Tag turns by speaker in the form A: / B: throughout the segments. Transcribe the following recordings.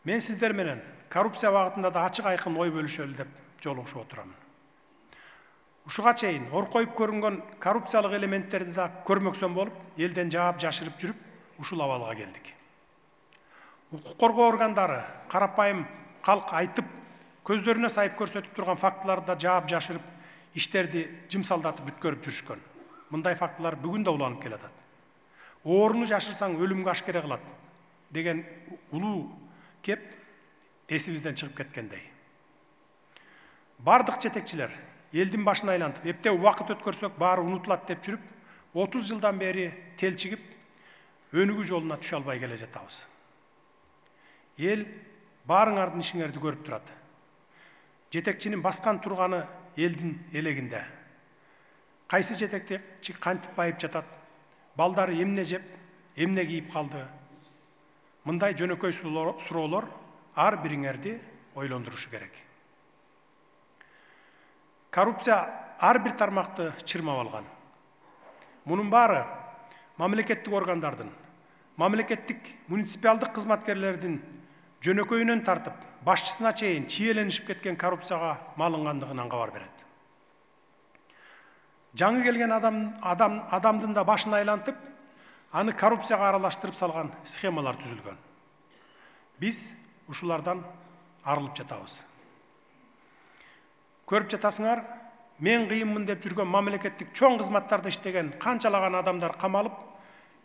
A: Мен сиздер менен коррупция багытында да ачык айкын ой бөлүшөлү деп жолугушуп отурамын. Ушуга чейин оркоюп көрүнгөн коррупциялык элементтерди да көрмөксөн болуп, элден жаап жашырып жүрүп, ушул абалга келдик. Укук коргоо органдары карапайым калк айтып, көздөрүнө сайып көрсөтүп турган фактыларды да жаап жашырып, иштерди жымсалдатып бүткөрүп жүрүшкөн. Мындай фактылар бүгүн да уланып келатат. Ооруну жашырсаң өлүмгө ашкере кылат деген улуу кеп эсибизден чыгып кеткендей. Бардык жетекчилер элдин башын айлантып, эптеп убакыт өткөрсөк баары унутулат деп жүрүп, 30 жылдан бери телчигип, өнүгүү жолуна түшө албай келе жатабыз. Эл баарыңардын ишиңерди көрүп турат. Жетекчинин баскан турганы элдин элегинде. Кайсы жетекчи кантип байып жатат, балдары эмне жеп, эмне кийип калды. Мындай жөнөкөй суроолор ар бириңерди ойлондурушу керек. Коррупция ар бир тармакты чырмап алган. Мунун баары мамлекеттик органдардын, мамлекеттик муниципалдык кызматкерлердин жөнөкөйүнөн тартып, башчысына чейин чиеленишип кеткен коррупцияга малынгандыгынан кабар берет. Жаңы келген адамдын да башын айлантып, аны коррупцияга аралаштырып салган схемалар түзүлгөн. Биз ушулардан арылып жатабыз. Көрүп жатасыңар, мен кыйынмын деп жүргөн мамлекеттик чоң кызматтарда иштеген канчалаган адамдар камалып,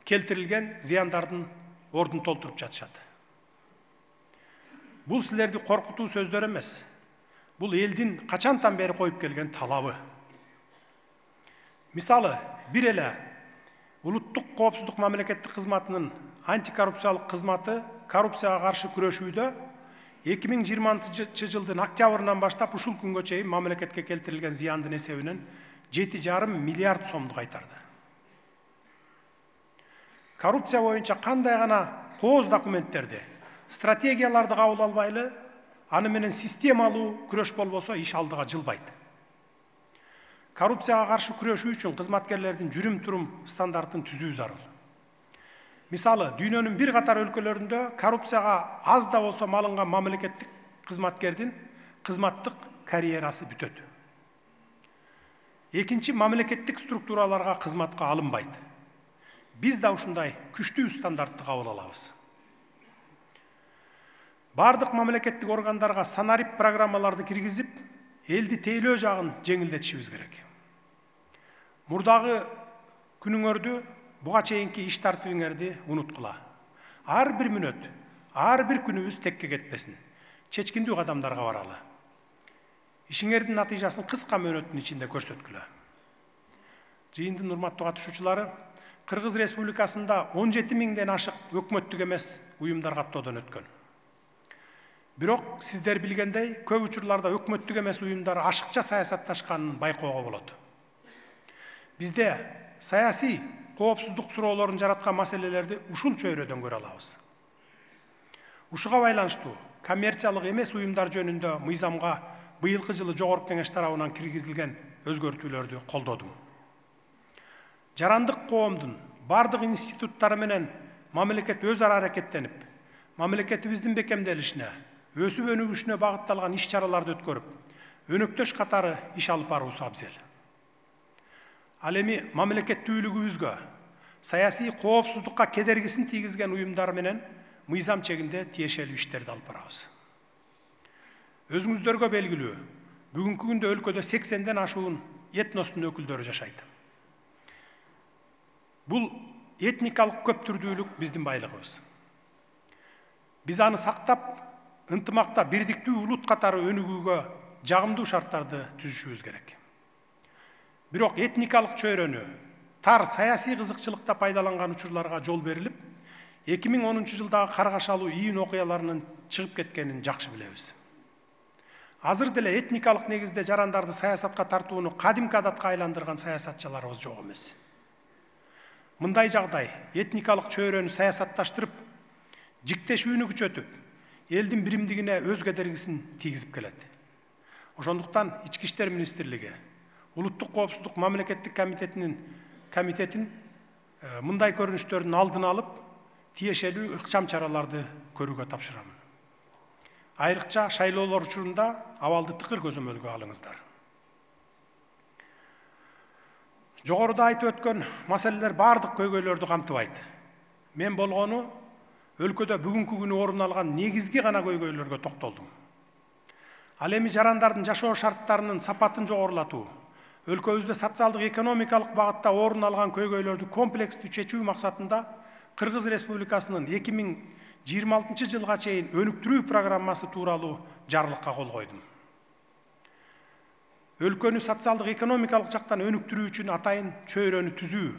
A: келтирилген зыяндардын ордун толтуруп жатышат. Бул силерди коркутуу сөздөр эмес. Бул элдин качантан бери коюп келген талабы. Мисалы, бир эле улуттук коопсуздук мамлекеттик кызматынын антикоррупциялык кызматы коррупцияга каршы күрөшүүдө 2020 жылдын октябрынан баштап ушул күнгө чейин мамлекетке келтирилген зыяндын эсебинен 7,5 миллиард сомду кайтарды. Коррупция боюнча кандай гана кооз документтерди, стратегияларды кабыл албайлы, аны менен системалуу күрөш болбосо иш алдыга жылбайт. Коррупцияга каршы күрөшүү үчүн кызматкерлердин жүрүм-турум стандартын түзүү зарыл. Мисалы, дүйнөнүн бир катар өлкөлөрүндө коррупцияга аз да болсо малынган мамлекеттик кызматкердин кызматтык карьерасы бүтөт. Экинчи, мамлекеттик структураларга кызматка алынбайт. Биз да ушундай күчтүү стандартты кабыл алабыз. Бардык мамлекеттик органдарга санарип программаларды киргизип, элди тейлөө жагын жеңилдетишибиз керек. Мурдагы күнүңөрдү, буга чейинки иш тартибиңерди унуткула. Ар бир мүнөт, ар бир күнүбүз текке кетпесин. Чечкиндүү кадамдарга баралы. Ишиңердин натыйжасын кыска мөөнөттүн ичинде көрсөткүлө. Жыйындын урматтуу катышуучулары, Кыргыз Республикасында 17 миңден ашык өкмөттүк эмес уюмдар каттоодон өткөн. Бирок сиздер билгендей, көп учурларда өкмөттүк эмес уюмдар ашыкча саясатташканын байкоого болот. Бизде саясий коопсуздук суроолорун жараткан маселелерди ушул чөйрөдөн көрө алабыз. Ушуга байланыштуу коммерциялык эмес уюмдар жөнүндө мыйзамга быйылкы жылы Жогорку Кеңеш тарабынан киргизилген өзгөртүүлөрдү колдодум. Жарандык коомдун бардык институттары менен мамлекет өз ара аракеттенип, мамлекетибиздин бекемделишине, өсүп өнүгүшүнө багытталган иш чараларды өткөрүп, өнөктөш катары иш алып баруусу абзел. Ал эми мамлекеттүүлүгүбүзгө саясий коопсуздукка кедергисин тийгизген уюмдар менен мыйзам чегинде тиешелүү иштерди алып барабыз. Өзүңүздөргө белгилүү, бүгүнкү күндө өлкөдө 80ден ашуун этностун өкүлдөрү жашайт. Бул этникалык көптүрдүүлүк биздин байлыгыбыз. Биз аны сактап, ынтымакта бирдиктүү улут катары өнүгүүгө жагымдуу шарттарды түзүшүбүз керек. Бирок этникалык чөйрөнү тар саясий кызыкчылыкта пайдаланган учурларга жол берилип, 2010 жылдагы каргашалуу ийин окуяларынын чыгып кеткенин жакшы билебиз. Азыр деле этникалык негизде жарандарды саясатка тартууну кадимки адатка айландырган саясатчыларыбыз жок эмес. Мындай жагдай этникалык чөйрөнү саясатташтырып, жиктешүүнү күчөтүп, элдин биримдигине өз кедергисин тийгизип келет. Ошондуктан Ички иштер министрлиги Улуттук коопсуздук мамлекеттик комитетин мындай көрүнүштөрдүн алдын алып, тиешелүү ыкчам чараларды көрүүгө тапшырамын. Айрыкча шайлоолор учурунда абалды тыкыр көзөмөлгө алыңыздар. Жогоруда айтып өткөн маселелер бардык көйгөйлөрдү камтыбайт. Мен болгону өлкөдө бүгүнкү күнү орун алган негизги гана көйгөйлөргө токтолдум. Ал эми жарандардын жашоо шарттарынын сапатын жогорулатуу, өлкөбүздө социалдык экономикалык багытта орун алган көйгөйлөрдү комплекстүү чечүү максатында Кыргыз Республикасынын 2026 жылга чейин өнүктүрүү программасы тууралуу жарлыкка кол койдум. Өлкөнү социалдык экономикалык жактан өнүктүрүү үчүн атайын чөйрөнү түзүү,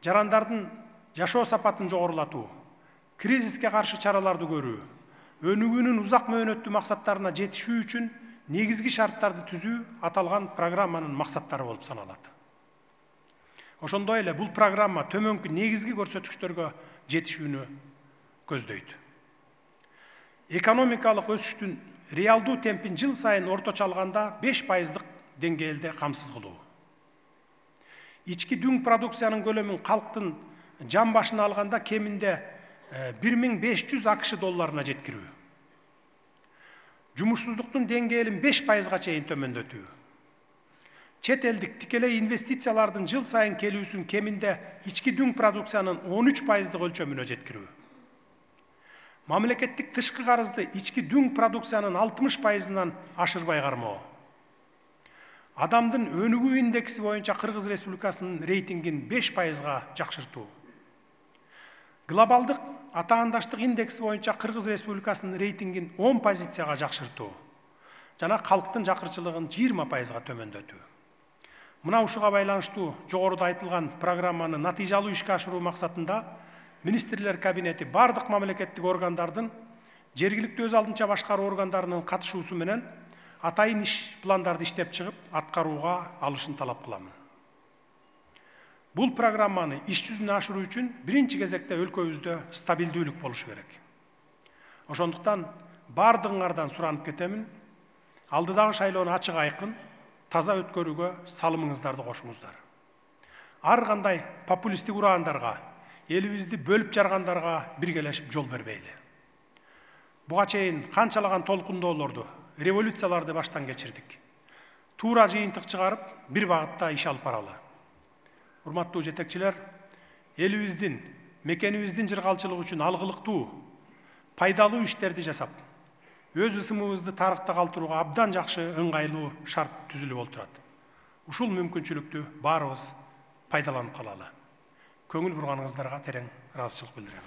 A: жарандардын жашоо сапатын жогорулатуу, кризиске каршы чараларды көрүү, өнүгүүнүн узак мөөнөттүү максаттарына жетишүү үчүн негизги шарттарды түзүү аталган программанын максаттары болуп саналат. Ошондой эле бул программа төмөнкү негизги көрсөткүчтөргө жетишүүнү көздөйт. Экономикалык өсүштүн реалдуу темпин жыл сайын орточо алганда 5% деңгээлде камсыз кылуу. Ички дүң продукциянын көлөмүн калктын жан башына алганда кеминде 1500 АКШ долларына жеткирүү. Жумушсуздуктун деңгээлин 5%га чейин төмөндөтүү. Чет элдик тикелей инвестициялардын жыл сайын келүүсүн кеминде ички дүң продукциянын 13% өлчөмүнө жеткирүү. Мамлекеттик тышкы карызды ички дүң продукциянын 60%-нан ашырбай кармоо. Адамдын өнүгүү индекси боюнча Кыргыз Республикасынын рейтингин 5%-га жакшыртуу. Глобалдык атаандаштык индекси боюнча Кыргыз Республикасынын рейтингин 10 позицияга жакшыртуу жана калктын жакырчылыгын 20%-га төмөндөтүү. Мына ушуга байланыштуу жогоруда айтылган программаны натыйжалуу ишке ашыруу максатында Министрлер кабинети бардык мамлекеттик органдардын, жергиликтүү өз алдынча башкаруу органдарынын катышуусу менен атайын иш пландарды иштеп чыгып, аткарууга алышын талап кыламын. Бул программаны иш жүзүнө ашыруу үчүн биринчи кезекте өлкөбүздө стабилдүүлүк болушу керек. Ошондуктан бардыгыңардан суранып кетемин, алдыдагы шайлоону ачык айкын, таза өткөрүүгө салымыңыздарды кошуңуздар. Ар кандай популисттик ураандарга, элибизди бөлүп жаргандарга биргелешип жол бербейли. Буга чейин канчалаган толкундоолорду, революцияларды баштан кечирдик. Туура жыйынтык чыгарып, бир багытта иш алып баралы. Урматтуу жетекчилер, элибиздин, мекенибиздин жыргалчылыгы үчүн алгылыктуу, пайдалуу иштерди жасап, өз ысымыбызды тарыхта калтырууга абдан жакшы ыңгайлуу шарт түзүлүп отурат. Ушул мүмкүнчүлүктү баарыбыз пайдаланып калалы. Көңүл бурганыңыздарга терең ыраазычылык билдирем.